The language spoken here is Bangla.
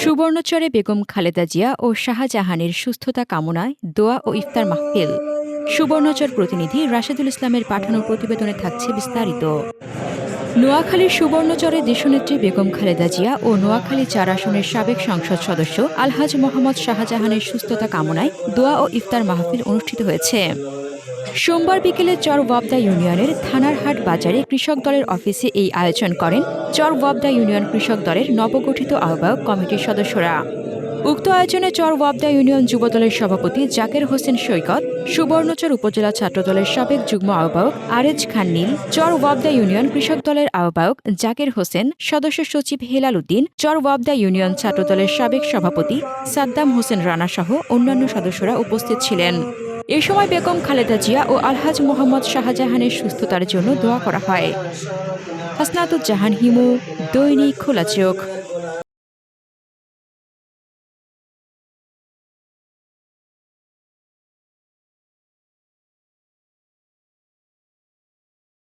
সুবর্ণচরে বেগম খালেদা জিয়া ও শাহজাহানের সুস্থতা কামনায় দোয়া ও ইফতার মাহফিল। সুবর্ণচর প্রতিনিধি রাশেদুল ইসলামের পাঠানো প্রতিবেদনে থাকছে বিস্তারিত। নোয়াখালীর সুবর্ণচরে দেশনেত্রী বেগম খালেদা জিয়া ও নোয়াখালী ৪ আসনের সাবেক সংসদ সদস্য আলহাজ মোহাম্মদ শাহজাহানের সুস্থতা কামনায় দোয়া ও ইফতার মাহফিল অনুষ্ঠিত হয়েছে। সোমবার বিকেলে চর ওয়াবদা ইউনিয়নের থানারহাট বাজারে কৃষক দলের অফিসে এই আয়োজন করেন চর ওয়াবদা ইউনিয়ন কৃষক দলের নবগঠিত আহ্বায়ক কমিটির সদস্যরা। উক্ত আয়োজনে চর ওয়াবদা ইউনিয়ন যুবদলের সভাপতি জাকের হোসেন সৈকত, সুবর্ণচর উপজেলা ছাত্রদলের সাবেক যুগ্ম আহ্বায়ক আরেজ খান নীল, চর ওয়াবদা ইউনিয়ন কৃষক দলের আহ্বায়ক জাকের হোসেন, সদস্য সচিব হেলাল উদ্দিন, চর ওয়াবদা ইউনিয়ন ছাত্রদলের সাবেক সভাপতি সাদ্দাম হোসেন রানা সহ অন্যান্য সদস্যরা উপস্থিত ছিলেন। এ সময় বেগম খালেদা জিয়া ও আলহাজ মোহাম্মদ শাহজাহানের সুস্থতার জন্য দোয়া করা হয়। হাসনাতুজ্জাহান হিমু, দৈনিক খোলা চোখ।